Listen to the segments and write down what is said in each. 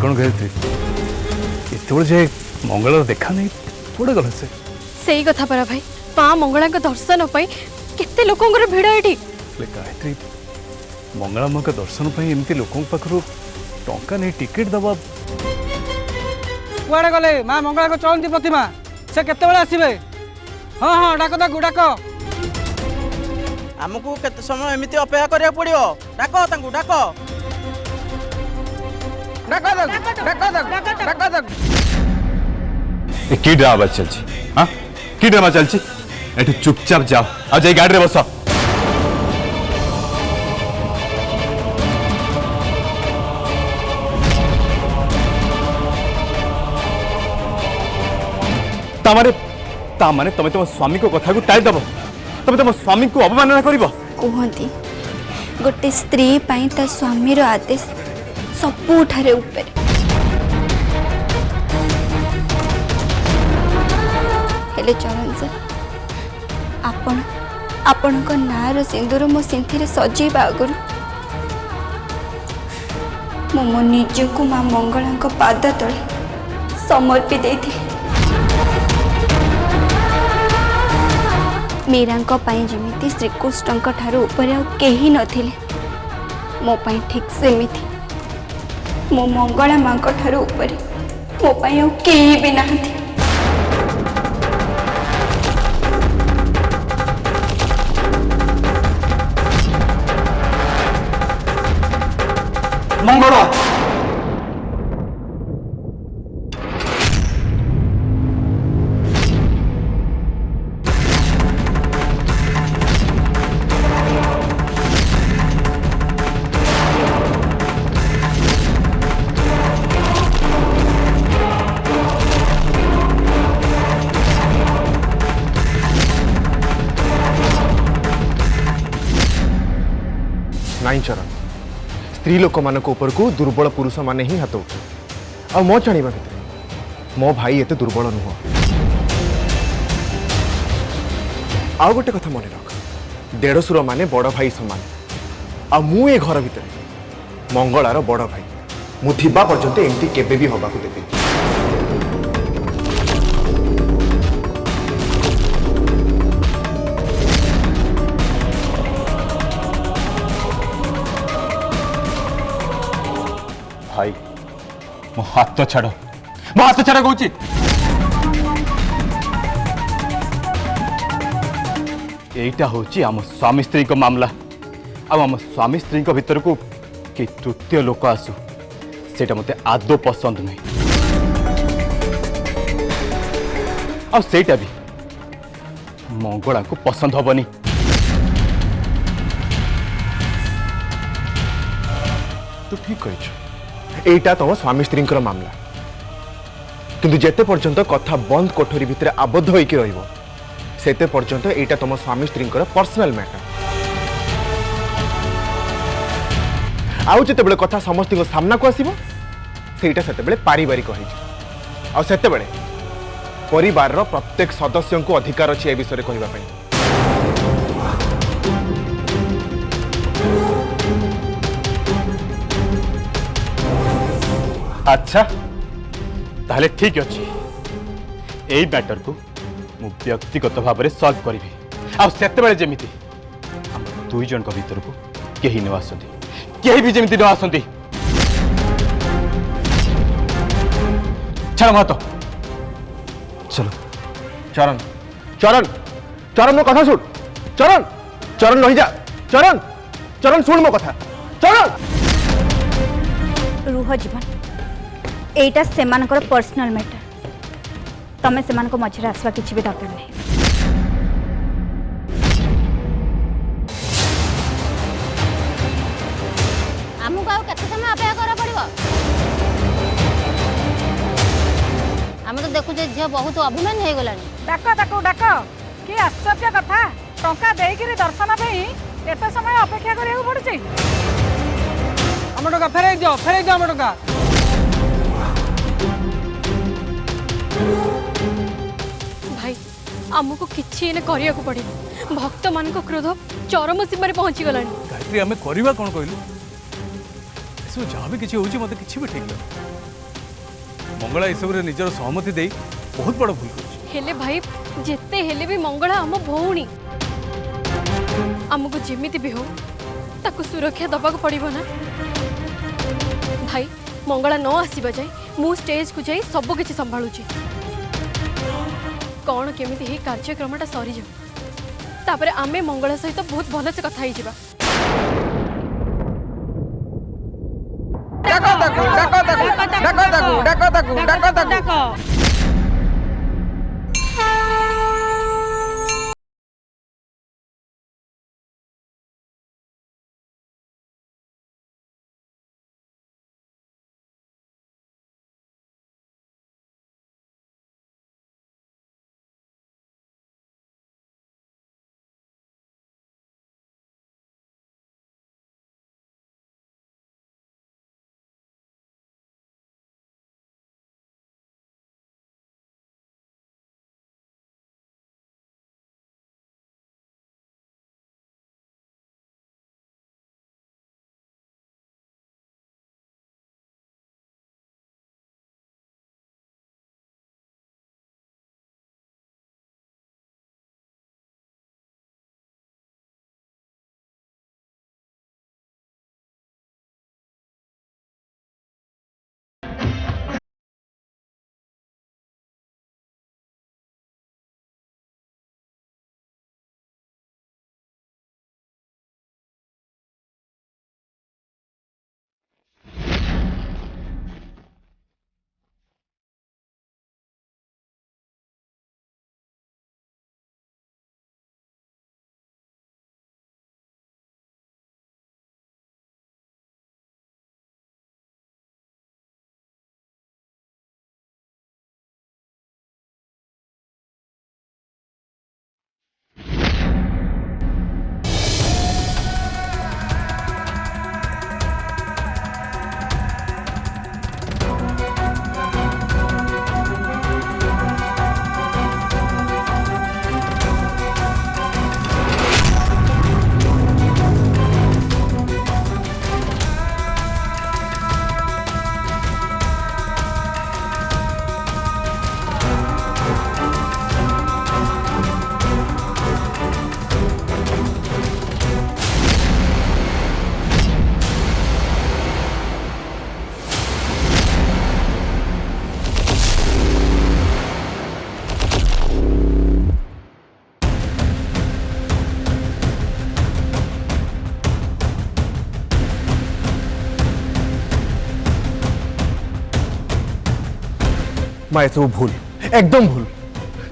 कौन कहते इतने जे मंगल देखा नहीं थोड़े गल से सही कथा परा भाई माँ मंगला दर्शन केते लोकंर भिड़ ये गायत्री मंगला माँ का दर्शन एमती लोक पाखु टंका नहीं टिकेट दबा कुआड़े गले माँ मंगला को चलती प्रतिमा से केते आसबे हाँ हाँ डाक ताकू डाक आमको केते समय एमती अपेक्षा करिया पड़ियो डाक तांकू डाक की ड्रामा चलछि हां की ड्रामा चलछि एठी चुपचाप जाओ आ जाई गाड़ी रे बस तामाने तमे तुम स्वामी को कथा को टाई दबो तमे तुम स्वामी को अपमानना करिवो कहती गोटे स्त्री पाई ता स्वामी रो आदेश सबुठारे ऊपर हेले चरण सर आपण को नार सिंदूर मो सिंथी सजेबा आगुरी मो निजको माँ मंगला पाद तले समर्पी देती मीरा जमी श्रीकृष्ण ठार कहीं नथिले मो पाई ठीक सेमिति मो मंगला माँ ठार मो पाई कहीं भी नहांती मंगला नाई चरण स्त्री लोक मान को दुर्बल पुरुष माने ही हाथ उठे आ मो जाना भितर मो भाई एते दुर्बल नुह आउ गोटे कथा मन रख देढ़सुर माने बड़ भाई समान आ मु ए घर भितर मंगलार बड़ भाई मु थिबा पर्यंत एमती केबे भी हवा को देबी भाई मो हाथ छाड़ कहूँ यहीटा हूँ आम स्वामी स्त्री को मामला आम स्वामी स्त्री को भीतर को कि तृतीय लोक आसू सेटा मते आदौ पसंद नहीं आईटा भी मंगला को पसंद हेनी तू ठीक कह एटा तुम स्वामी स्त्री मामला किंतु जेते पर्यंत कथा बंद कोठरी भितर आबद्ध होइके रहिबो सेते पर्यंत एटा तुम स्वामी स्त्री पर्सनल मैटर आउ जेते बेले कथा समस्त को सामना को आसीबो सेटा सेते बेले पारिवारिक होई छै आ सेते बेले परिवार रो प्रत्येक सदस्य को अधिकार अछि ए विषय रे कहिबा पई अच्छा ताहले ठीक अच्छे यही मैटर को मु व्यक्तिगत भाव में सल्व करी आते जमी आम दुई जन भीतर को कहीं न आसती कहीं भी जमी न आसती छाड़ महतो चलो चरण चरण चरण मो कथा सुन चरण चरण रही जा चरण चरण सुन मो कथा चरण रुह जीवन एटा सेमानकर पर्सनल मैटर तमें सेमान को मझे आसवा किसी भी दरकार नहीं आमको आउ केते समय अपेक्षा करा पड़िबो हम तो देखु जे झियो बहुत अभिमान हे गलानी डाक ताको डाक कि आश्चर्य कथा टंका देइकिरी दर्शन पई एते समय अपेक्षा करिया पड़ुची आम टका फेरे जाओ आम टका भाई आमको किसी करिया को पड़े भक्त मान क्रोध चरम सीमा पहुंची गलानी गायत्री आम करवा कौन कहलु जहाँ भी किसी होची मत किसी भी ठीक लगे मंगला एसबू निजर सहमति दे बहुत बड़ भूल कर। हेले भाई जेते हेले भी मंगला आम भौणी आमको जेमिति भी हो ताकू सुरक्षा दबाक पड़िबो ना भाई। मंगला न आसीबा जाए मु स्टेज को जाई सब किछि संभाळुची कौन केमिति हे कार्यक्रमटा सरी जाऊ तापरे आमे मंगला सहित बहुत भल से कथा ही जिबा। माँ सब भूल एकदम भूल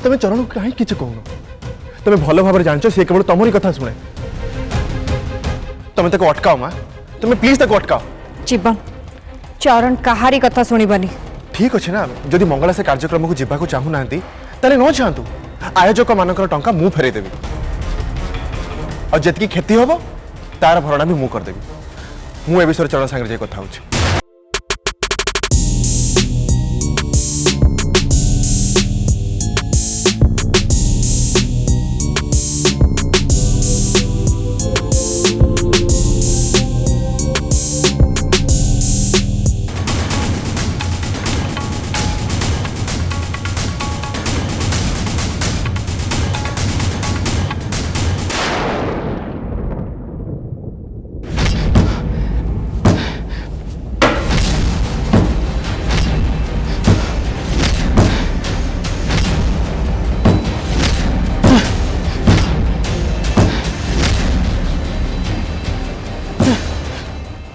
तुम चरण को कहीं किसी कहून तुम भल भाव जान सी केवल तुमरी कथा शुणे तुम ताको अटकाओ माँ तुम प्लीज ताको अटकाओ। जीवन चरण कहारी कथा शुणबनी ठीक अच्छे ना जदि मंगला से कार्यक्रम को जीवा चाहूना न चाहतु आयोजक मान टंका मु फेरदेवी और जी क्षति हम तार भरणा भी मुझे करदेवी मु ए विषय चरण सागर कथा हूँ।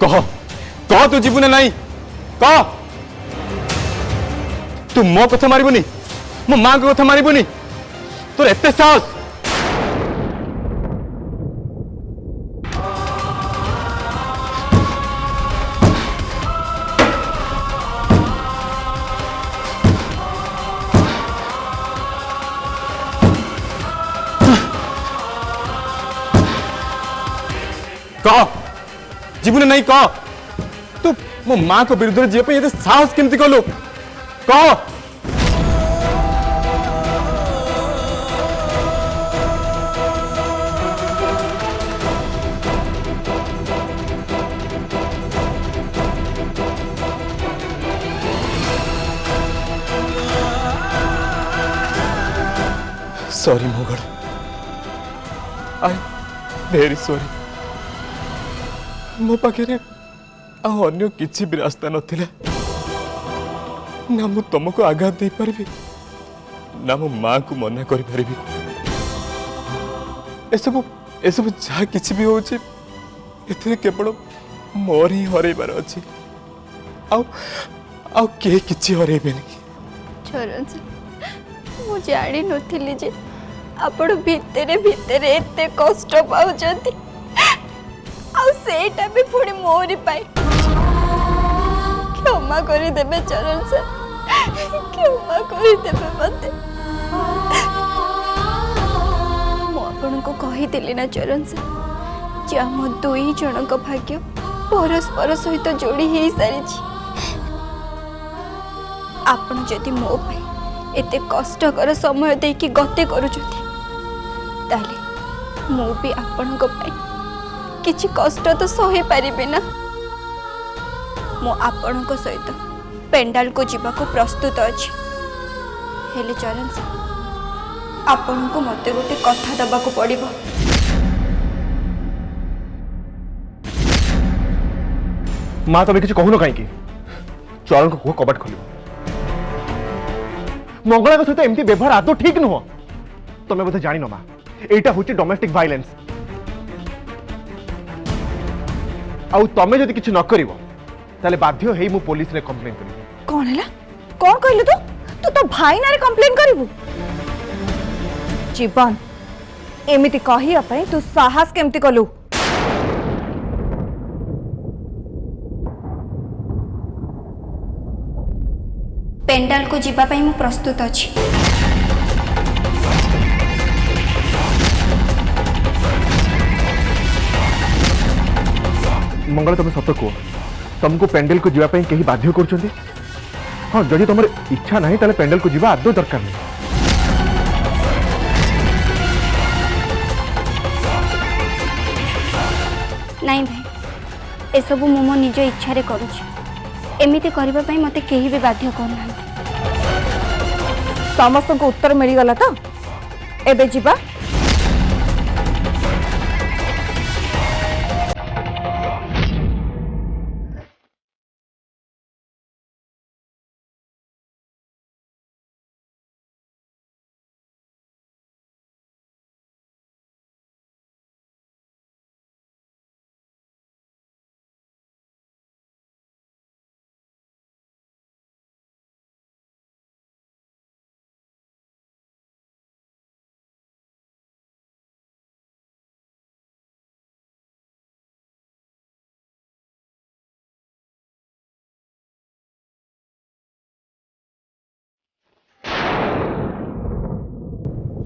कह कह तू जीवने नहीं कह तू मो कथा मारिबुनी मो मां को कथा मारिबुनी तोर एते साहस कह जीवने नहीं कह तू मो मां को विरुद्ध जीव पे साहस केमती कलु कह। सॉरी मोगल, आई वेरी सॉरी। मो पाखे अन्य किसी भी रास्ता नथिला, ना मु तुमको आघात दे पारिबी, ना मो माँ को मना कर पारिबी। एसबू जहाँ किसी भी होचे एथिरे केवल मोर ही हरैबार अछि, आउ के किछि हरैबेनी। चरण सर, मु जानी नथिली जे आपण भितरे भितरे एते कष्ट पाउचंती, आ सेटा भी पुणी मोरी पाई। क्षमा करी देबे चरण सर, क्षमा करी देबे मते। मु आपण को कहि दिली ना चरण सर, जे हम दुई जन को भाग्य परस्पर सहित जोड़ी ही सारी। आपण जदि मो पाई एते कष्टकर समय देकी गते करूछथि, ताले मु भी आपण को पाई किछि कष्ट तो सही पारिबे ना। मो आपण को सहित पेंडाल को जीवा को प्रस्तुत अछि। हेले चरण सर, आपण को मते गोटे कथा दबा को पड़िबो। माँ तबे किसी कहून कहीं चरण को कबाट खोल। मंगला सहित एमती व्यवहार आदौ ठीक नुह। तुम्हें बोधे जान माँ, यहाँ हूँ डोमेस्टिक वायलेंस। आउ तमें जदि किसी न कर बाध्य है मु पुलिस रे कंप्लेन करी। कौन है कौन कहलु तू तू तो भाई नारे कंप्लेन करिवु? जीवन एमिति कहिया पई तू साहस केमति कलु? पेंडाल को जीवा पई मु प्रस्तुत अछि। मंगला तुम सत कह, तुमको पेंडल को जीवा कहीं बाध्य कर? हाँ, जदि तुम इच्छा नहीं ताले पेंडल को जीवा आदौ दरकार नहीं। नहीं भाई, ए सबु मो मो निज इच्छा रे करूछि। एमिति करबा पई मते केही भी बाध्य करना। समस्त को उत्तर मिल गला तो एबे जीवा।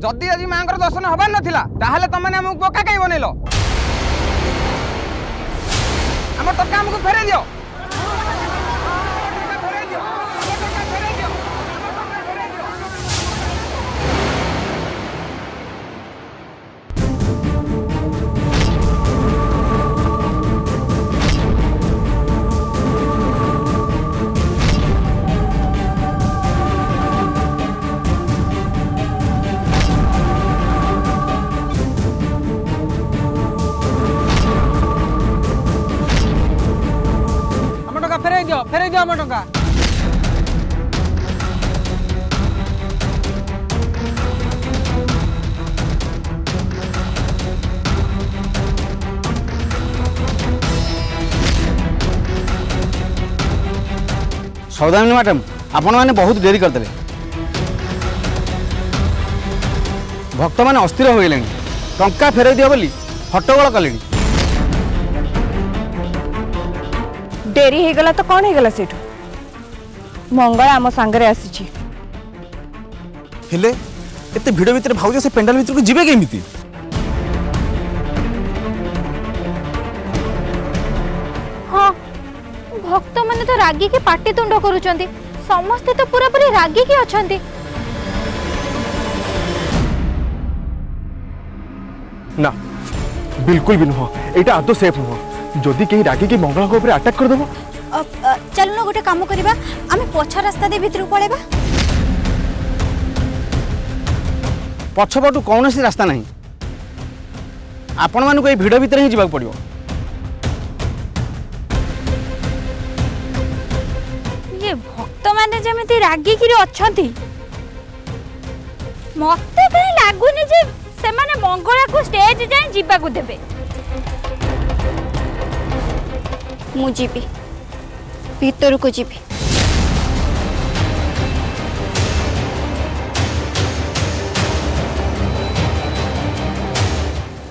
जदि आज माँ दर्शन हबार नाला ताहले तुमने आमको बोका कहीं बनइल? आम टका आमको फेरे दियो। फेरे दियो आम टका। सौदामिनी मैडम, आपण मैंने बहुत डेरी करदे। भक्त मैंने अस्थिर हो गए, टंका फेरे दियो बोली हट्टगोल कले। डेरी हो गला तो कौन हो गला सेठू? मंगला आम सांगरे आसी। हेले एते भिड़ भितर भाउज से पेंडाल भितर को जीवे केमिति? हाँ, भक्त माने तो रागी के पाटी तुंड करूचंती, समस्ते तो पूरा पूरी रागी के अछंती। ना, बिल्कुल भी नुह। एटा आदौ सेफ नुह। जदि कहीं रागी की मंगला को ऊपर अटैक कर देबो। चल न गोटे काम करिबा, आमे पछा रास्ता दे भितर पळेबा। पछपटू कौन रास्ता नहीं आपण मानक ये भिड़ भितर ही जावाक पड़ो। ये भक्त माने जमिति रागिकी अछंती मते कहीं लागुनी जे से माने मंगला को स्टेज जाए जीवा को देबे। मु जीवी भीतर को जीवी।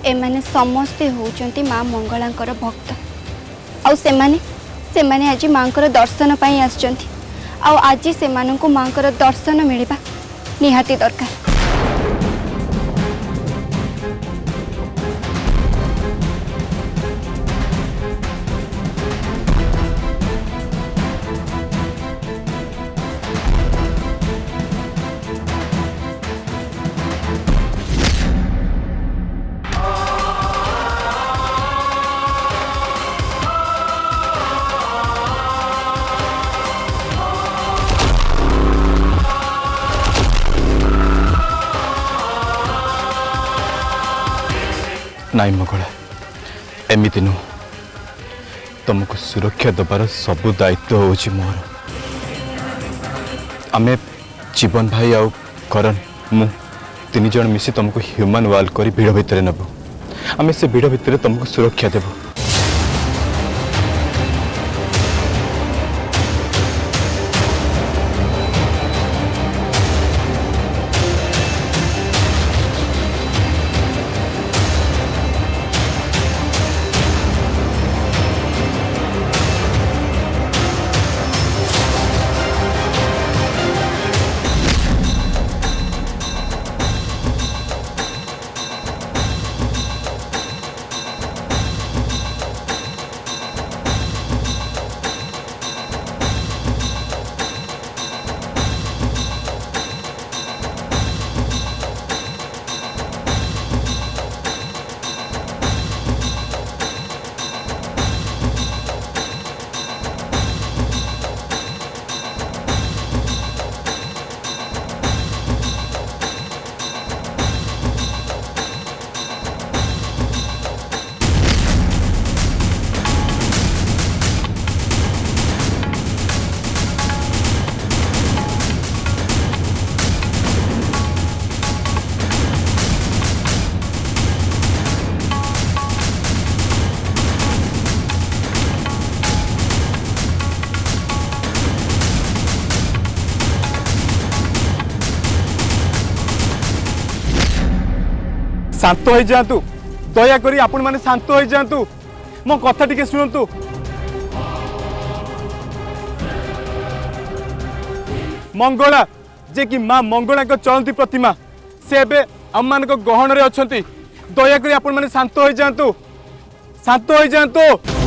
एमाने समस्ते होचंती माँ मंगलांकर भक्त आउ सेमाने आज माँकर दर्शन पाई आछंती आउ आज से मानकु माँकर दर्शन मिलवा निहाती दरकार। नाई मंगला एमती नु तुमको सुरक्षा दबार सबू दायित्व होची मोर। आमे जीवन भाई आउ करण मु तीन जन मिसी तुमको ह्यूमन वाल करी भिड़ भितर नबु। आमे से भिड़ भितर तुमको सुरक्षा देबु। शांत हो जातु दयाकोरी आपण माने शांत हो जातु मो कथा टिके सुनतु। मंगला जे कि माँ मंगला को चलती प्रतिमा से बे हम मान गहन रे अछंती दयाकोरी आपण माने शांत हो जातु शांत हो जातु।